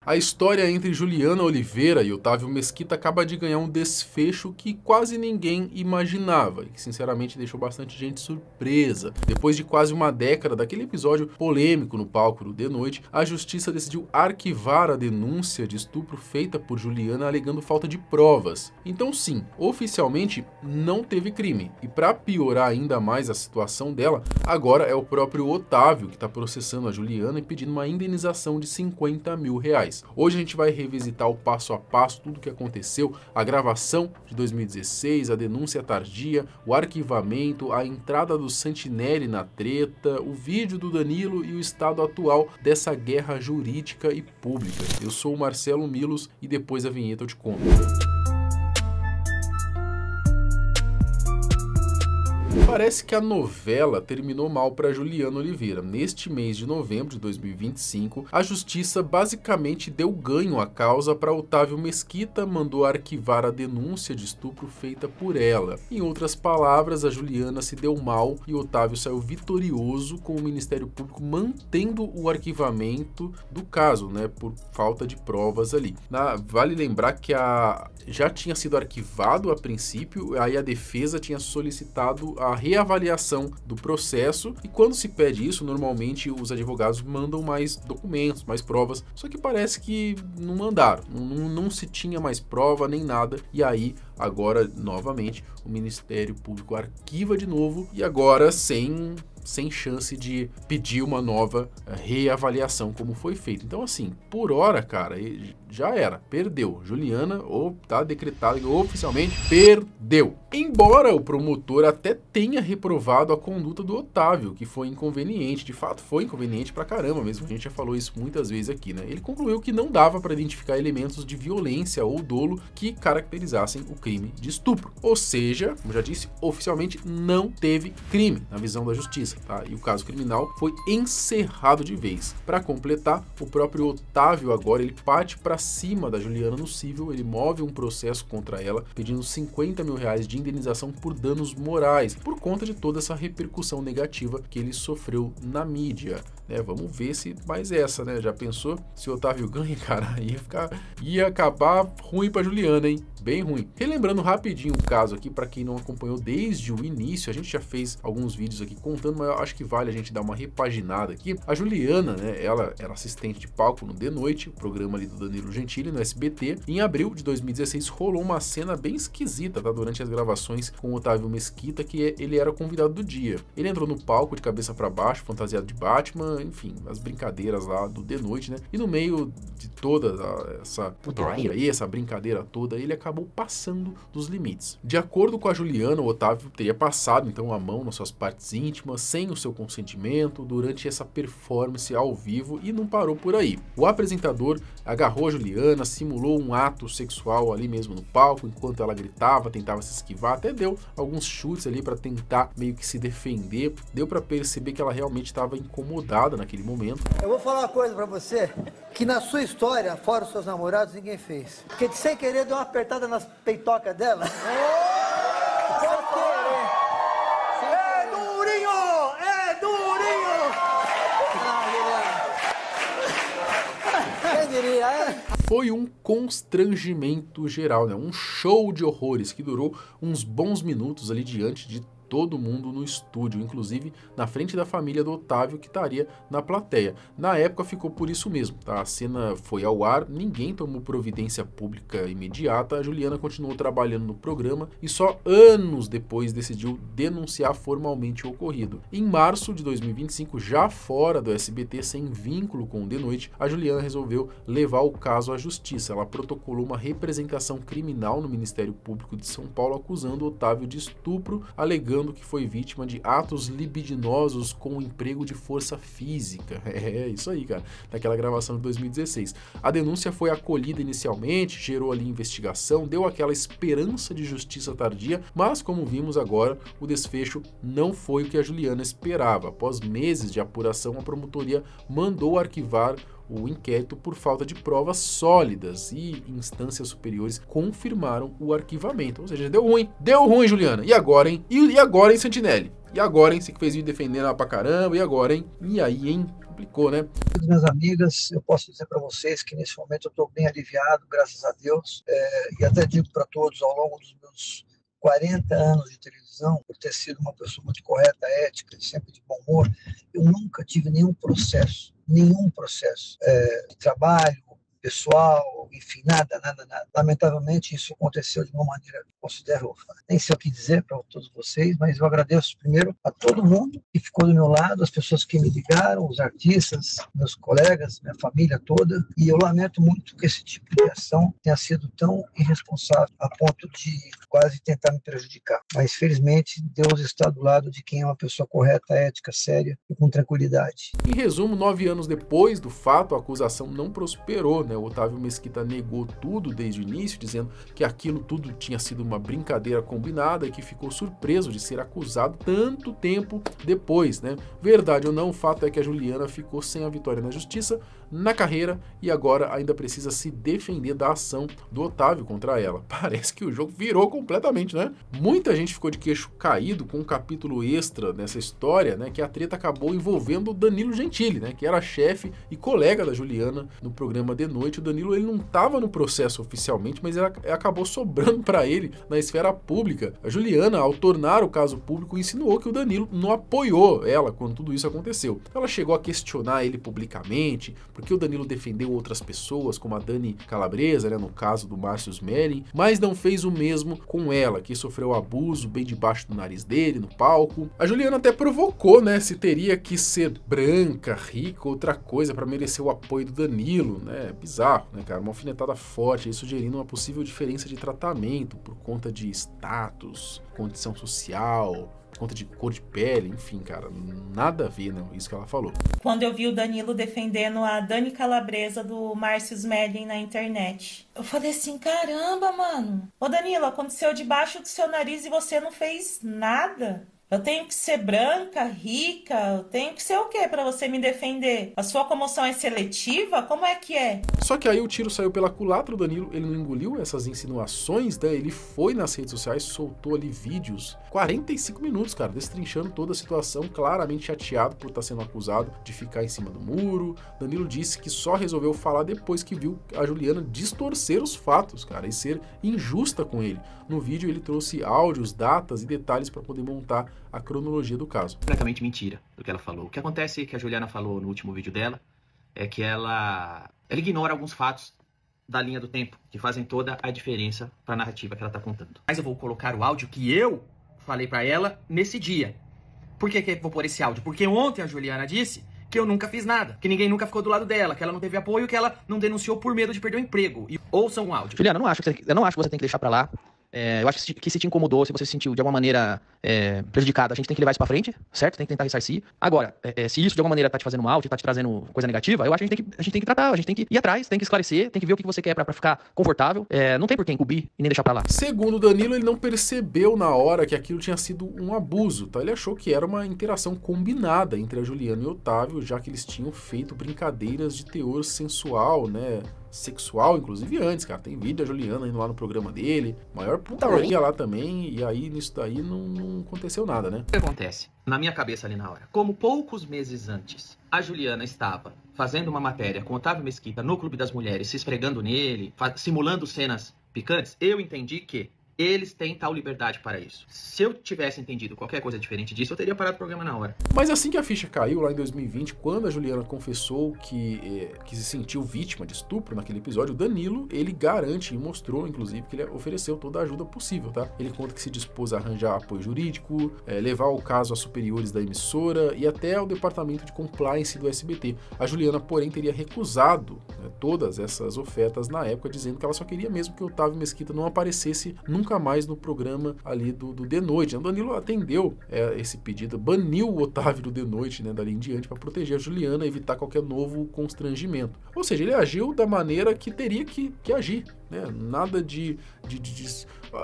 A história entre Juliana Oliveira e Otávio Mesquita acaba de ganhar um desfecho que quase ninguém imaginava e que sinceramente deixou bastante gente surpresa. Depois de quase uma década daquele episódio polêmico no palco do The Noite, a justiça decidiu arquivar a denúncia de estupro feita por Juliana alegando falta de provas. Então sim, oficialmente não teve crime. E para piorar ainda mais a situação dela, agora é o próprio Otávio que está processando a Juliana e pedindo uma indenização de R$50 mil. Hoje a gente vai revisitar o passo a passo, tudo o que aconteceu, a gravação de 2016, a denúncia tardia, o arquivamento, a entrada do Santinelli na treta, o vídeo do Danilo e o estado atual dessa guerra jurídica e pública. Eu sou o Marcelo Milos e depois da vinheta eu te conto. Parece que a novela terminou mal para Juliana Oliveira. Neste mês de novembro de 2025, a justiça basicamente deu ganho à causa para Otávio Mesquita, mandou arquivar a denúncia de estupro feita por ela. Em outras palavras, a Juliana se deu mal e Otávio saiu vitorioso, com o Ministério Público mantendo o arquivamento do caso, né, por falta de provas ali. Vale lembrar que já tinha sido arquivado a princípio, aí a defesa tinha solicitado a reavaliação do processo e quando se pede isso, normalmente os advogados mandam mais documentos, mais provas, só que parece que não mandaram, não se tinha mais prova nem nada e aí agora novamente o Ministério Público arquiva de novo e agora sem chance de pedir uma nova reavaliação como foi feito. Então assim, por hora, cara, já era, perdeu. Juliana, tá decretado oficialmente, perdeu. Embora o promotor até tenha reprovado a conduta do Otávio, que foi inconveniente, de fato foi inconveniente pra caramba mesmo, a gente já falou isso muitas vezes aqui, né? Ele concluiu que não dava para identificar elementos de violência ou dolo que caracterizassem o crime de estupro. Ou seja, como já disse, oficialmente não teve crime na visão da justiça. Tá? E o caso criminal foi encerrado de vez. Para completar, o próprio Otávio agora ele parte para cima da Juliana no cível, ele move um processo contra ela, pedindo R$50 mil de indenização por danos morais, por conta de toda essa repercussão negativa que ele sofreu na mídia. Né? Vamos ver se mais essa, né? Já pensou? Se o Otávio ganha, cara, ia acabar ruim para Juliana, hein? Bem ruim. Relembrando rapidinho o caso aqui, para quem não acompanhou desde o início, a gente já fez alguns vídeos aqui contando, mas eu acho que vale a gente dar uma repaginada aqui. A Juliana, né, ela era assistente de palco no The Noite, o programa ali do Danilo Gentili no SBT. Em abril de 2016 rolou uma cena bem esquisita, tá? Durante as gravações com o Otávio Mesquita, que ele era convidado do dia. Ele entrou no palco de cabeça para baixo, fantasiado de Batman, enfim, as brincadeiras lá do The Noite, né? E no meio de toda essa putaria aí, essa brincadeira toda, ele acabou passando dos limites. De acordo com a Juliana, o Otávio teria passado então a mão nas suas partes íntimas, sem o seu consentimento, durante essa performance ao vivo e não parou por aí. O apresentador agarrou a Juliana, simulou um ato sexual ali mesmo no palco, enquanto ela gritava, tentava se esquivar, até deu alguns chutes ali para tentar meio que se defender. Deu para perceber que ela realmente estava incomodada naquele momento. Eu vou falar uma coisa para você, que na sua história, fora os seus namorados, ninguém fez. Porque de sem querer deu uma apertada nas peitocas dela. É durinho! É durinho! Quem diria, é? Foi um constrangimento geral, né? Um show de horrores que durou uns bons minutos ali diante de todo mundo no estúdio, inclusive na frente da família do Otávio que estaria na plateia. Na época ficou por isso mesmo, tá? A cena foi ao ar, ninguém tomou providência pública imediata, a Juliana continuou trabalhando no programa e só anos depois decidiu denunciar formalmente o ocorrido. Em março de 2025, já fora do SBT, sem vínculo com o The Noite, a Juliana resolveu levar o caso à justiça. Ela protocolou uma representação criminal no Ministério Público de São Paulo, acusando o Otávio de estupro, alegando que foi vítima de atos libidinosos com emprego de força física. É isso aí, cara, naquela gravação de 2016. A denúncia foi acolhida inicialmente, gerou ali investigação, deu aquela esperança de justiça tardia, mas como vimos agora, o desfecho não foi o que a Juliana esperava. Após meses de apuração, a promotoria mandou arquivar o inquérito por falta de provas sólidas e instâncias superiores confirmaram o arquivamento. Ou seja, deu ruim, Juliana. E agora, hein? E agora, hein, Santinelli? E agora, hein? Você que fez vídeo defendendo ela pra caramba, e agora, hein? E aí, hein? complicou, né? Minhas amigas, eu posso dizer para vocês que nesse momento eu estou bem aliviado, graças a Deus, e até digo para todos, ao longo dos meus 40 anos de televisão, por ter sido uma pessoa muito correta, ética, sempre de bom humor, eu nunca tive nenhum processo de trabalho, pessoal, enfim, nada. Lamentavelmente, isso aconteceu de uma maneira que eu considero, nem sei o que dizer para todos vocês, mas eu agradeço primeiro a todo mundo que ficou do meu lado, as pessoas que me ligaram, os artistas, meus colegas, minha família toda, e eu lamento muito que esse tipo de ação tenha sido tão irresponsável a ponto de quase tentar me prejudicar. Mas, felizmente, Deus está do lado de quem é uma pessoa correta, ética, séria e com tranquilidade. Em resumo, 9 anos depois do fato, a acusação não prosperou, né? O Otávio Mesquita negou tudo desde o início, dizendo que aquilo tudo tinha sido uma brincadeira combinada e que ficou surpreso de ser acusado tanto tempo depois, né? Verdade ou não, o fato é que a Juliana ficou sem a vitória na justiça, na carreira, e agora ainda precisa se defender da ação do Otávio contra ela. Parece que o jogo virou completamente, né? Muita gente ficou de queixo caído com um capítulo extra nessa história, né? Que a treta acabou envolvendo o Danilo Gentili, né? Que era chefe e colega da Juliana no programa de noite. O Danilo, ele não estava no processo oficialmente, mas acabou sobrando para ele na esfera pública. A Juliana, ao tornar o caso público, insinuou que o Danilo não apoiou ela quando tudo isso aconteceu. Ela chegou a questionar ele publicamente, porque o Danilo defendeu outras pessoas, como a Dani Calabresa, né, no caso do Márcio Smelling, mas não fez o mesmo com ela, que sofreu abuso bem debaixo do nariz dele, no palco. A Juliana até provocou, né, se teria que ser branca, rica, outra coisa para merecer o apoio do Danilo, né? Bizarro, né, cara? Uma alfinetada forte aí, sugerindo uma possível diferença de tratamento por conta de status, condição social, conta de cor de pele, enfim, cara, nada a ver, né, isso que ela falou. Quando eu vi o Danilo defendendo a Dani Calabresa do Márcio Smelling na internet, eu falei assim, caramba, mano. Ô Danilo, aconteceu debaixo do seu nariz e você não fez nada? Eu tenho que ser branca, rica, eu tenho que ser o quê pra você me defender? A sua comoção é seletiva? Como é que é? Só que aí o tiro saiu pela culatra, o Danilo, ele não engoliu essas insinuações, né? Ele foi nas redes sociais, soltou ali vídeos, 45 minutos, cara, destrinchando toda a situação, claramente chateado por estar sendo acusado de ficar em cima do muro. Danilo disse que só resolveu falar depois que viu a Juliana distorcer os fatos, cara, e ser injusta com ele. No vídeo ele trouxe áudios, datas e detalhes para poder montar a cronologia do caso. Completamente mentira do que ela falou. O que acontece, que a Juliana falou no último vídeo dela, é que ela ignora alguns fatos da linha do tempo, que fazem toda a diferença para a narrativa que ela está contando. Mas eu vou colocar o áudio que eu falei para ela nesse dia. Por que eu vou pôr esse áudio? Porque ontem a Juliana disse que eu nunca fiz nada, que ninguém nunca ficou do lado dela, que ela não teve apoio, que ela não denunciou por medo de perder o emprego. E ouçam o áudio. Juliana, eu não acho que você tem que deixar pra lá. Eu acho que se te incomodou, se você se sentiu de alguma maneira prejudicado, a gente tem que levar isso pra frente, certo? Tem que tentar ressarcir. Agora, se isso de alguma maneira tá te fazendo mal, tá te trazendo coisa negativa, eu acho que a gente tem que tratar, a gente tem que ir atrás, tem que esclarecer, tem que ver o que você quer pra ficar confortável. Não tem por que encobrir e nem deixar pra lá. Segundo Danilo, ele não percebeu na hora que aquilo tinha sido um abuso, tá? Ele achou que era uma interação combinada entre a Juliana e o Otávio, já que eles tinham feito brincadeiras de teor sensual, né? Sexual, inclusive antes, cara. Tem vídeo da Juliana indo lá no programa dele, maior putaria lá também, e aí nisso daí não aconteceu nada, né? O que acontece? Na minha cabeça ali na hora, como poucos meses antes, a Juliana estava fazendo uma matéria com Otávio Mesquita no Clube das Mulheres, se esfregando nele, simulando cenas picantes, eu entendi que eles têm tal liberdade para isso. Se eu tivesse entendido qualquer coisa diferente disso, eu teria parado o programa na hora. Mas assim que a ficha caiu, lá em 2020, quando a Juliana confessou que se sentiu vítima de estupro naquele episódio, o Danilo, ele garante e mostrou, inclusive, que ele ofereceu toda a ajuda possível, tá? Ele conta que se dispôs a arranjar apoio jurídico, levar o caso a superiores da emissora e até ao departamento de compliance do SBT. A Juliana, porém, teria recusado, né, todas essas ofertas na época, dizendo que ela só queria mesmo que o Otávio Mesquita não aparecesse nunca mais no programa ali do The Noite. O Danilo atendeu esse pedido, baniu o Otávio do The Noite, né, dali em diante, para proteger a Juliana e evitar qualquer novo constrangimento. Ou seja, ele agiu da maneira que teria que agir, né? Nada de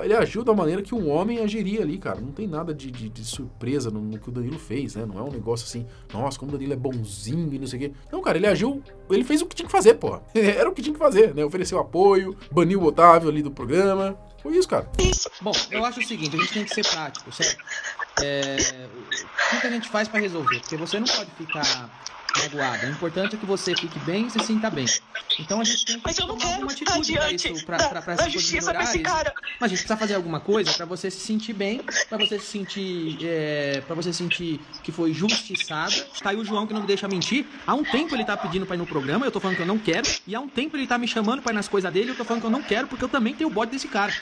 ele agiu da maneira que um homem agiria ali, cara. Não tem nada de surpresa no que o Danilo fez, né? Não é um negócio assim, nossa, como o Danilo é bonzinho e não sei o quê. Não, cara, ele agiu, ele fez o que tinha que fazer, pô. Era o que tinha que fazer, né? Ofereceu apoio, baniu o Otávio ali do programa. Foi isso, cara. Bom, eu acho o seguinte, a gente tem que ser prático, certo? O que a gente faz pra resolver? Porque você não pode ficar magoada. O importante é que você fique bem e se sinta bem. Então a gente tem que tomar alguma atitude pra isso, pra essas coisas melhorarem. Mas a gente precisa fazer alguma coisa pra você se sentir bem, pra você sentir que foi justiçado. Tá aí o João que não me deixa mentir. Há um tempo ele tá pedindo pra ir no programa, eu tô falando que eu não quero. E há um tempo ele tá me chamando pra ir nas coisas dele, eu tô falando que eu não quero, porque eu também tenho o bode desse cara.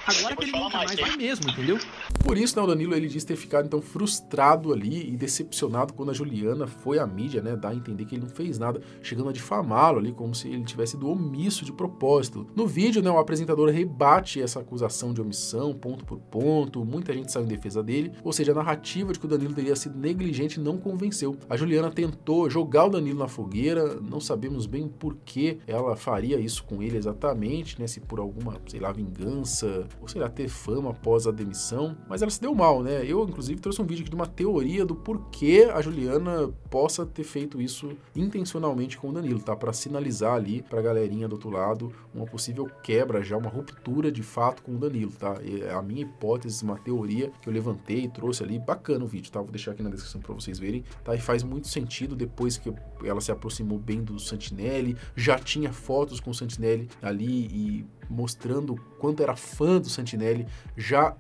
Agora que ele nunca mais vai mesmo, entendeu? Por isso, né, o Danilo, ele disse ter ficado, então, frustrado ali e decepcionado quando a Juliana foi à mídia, né, dar a entender que ele não fez nada, chegando a difamá-lo ali, como se ele tivesse sido omisso de propósito. No vídeo, né, o apresentador rebate essa acusação de omissão, ponto por ponto, muita gente saiu em defesa dele, ou seja, a narrativa de que o Danilo teria sido negligente não convenceu. A Juliana tentou jogar o Danilo na fogueira, não sabemos bem por que ela faria isso com ele exatamente, né, se por alguma, sei lá, vingança, ou sei lá, ter fama após a demissão, mas ela se deu mal, né? Eu, inclusive, trouxe um vídeo aqui de uma teoria do porquê a Juliana possa ter feito isso intencionalmente com o Danilo, tá? Para sinalizar ali pra galerinha do outro lado uma possível quebra, já uma ruptura de fato com o Danilo, tá? É a minha hipótese, uma teoria que eu levantei e trouxe ali, bacana o vídeo, tá? Vou deixar aqui na descrição pra vocês verem, tá? E faz muito sentido depois que ela se aproximou bem do Santinelli, já tinha fotos com o Santinelli ali e mostrando quanto era fã do Santinelli, já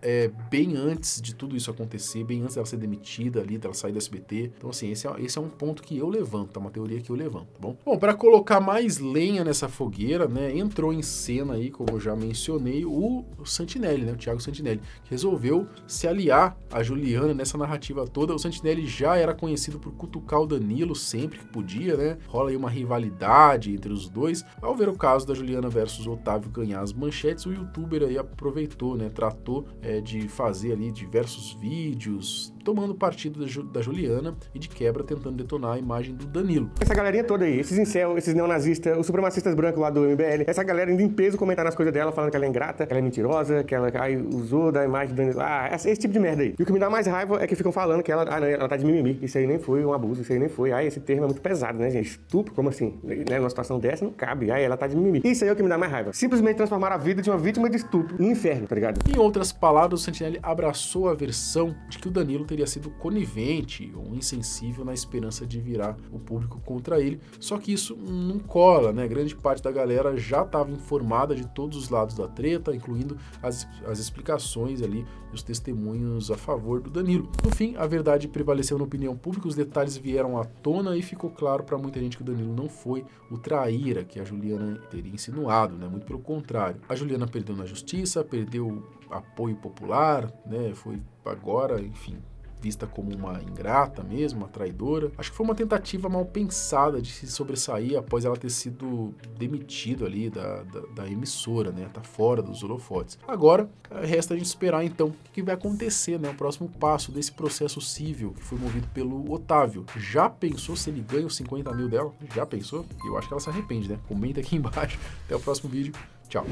bem antes de tudo isso acontecer, bem antes dela ser demitida ali, dela sair do SBT. Então, assim, esse é um ponto que eu levanto, tá? Uma teoria que eu levanto, tá bom? Bom, para colocar mais lenha nessa fogueira, né, entrou em cena aí, como eu já mencionei, o Santinelli, né, o Thiago Santinelli, que resolveu se aliar a Juliana nessa narrativa toda. O Santinelli já era conhecido por cutucar o Danilo sempre que podia, né? Rola aí uma rivalidade entre os dois. Ao ver o caso da Juliana versus Otávio ganhar as manchetes, o youtuber aí aproveitou, né, tratou de fazer ali diversos vídeos tomando partido da Juliana e de quebra tentando detonar a imagem do Danilo. Essa galerinha toda aí, esses incel, esses neonazistas, os supremacistas brancos lá do MBL, essa galera indo em peso comentar nas coisas dela, falando que ela é ingrata, que ela é mentirosa, que ela usou da imagem do Danilo, esse tipo de merda aí. E o que me dá mais raiva é que ficam falando que ela tá de mimimi, isso aí nem foi um abuso, isso aí nem foi, esse termo é muito pesado, né, gente? Estupro, como assim? Né, numa situação dessa não cabe, ela tá de mimimi. Isso aí é o que me dá mais raiva. Simplesmente transformar a vida de uma vítima de estupro no inferno, tá ligado? Em outras palavras, o Santinelli abraçou a versão de que o Danilo teria sido conivente ou insensível na esperança de virar o público contra ele, só que isso não cola, né? Grande parte da galera já estava informada de todos os lados da treta, incluindo as explicações ali, os testemunhos a favor do Danilo. No fim, a verdade prevaleceu na opinião pública, os detalhes vieram à tona e ficou claro para muita gente que o Danilo não foi o traíra que a Juliana teria insinuado, né? Muito pelo contrário. A Juliana perdeu na justiça, perdeu apoio popular, né? Foi agora, enfim, vista como uma ingrata mesmo, uma traidora. Acho que foi uma tentativa mal pensada de se sobressair após ela ter sido demitida ali da emissora, né? Tá fora dos holofotes. Agora, resta a gente esperar então o que vai acontecer, né? O próximo passo desse processo civil que foi movido pelo Otávio. Já pensou se ele ganha os 50 mil dela? Já pensou? Eu acho que ela se arrepende, né? Comenta aqui embaixo. Até o próximo vídeo. Tchau.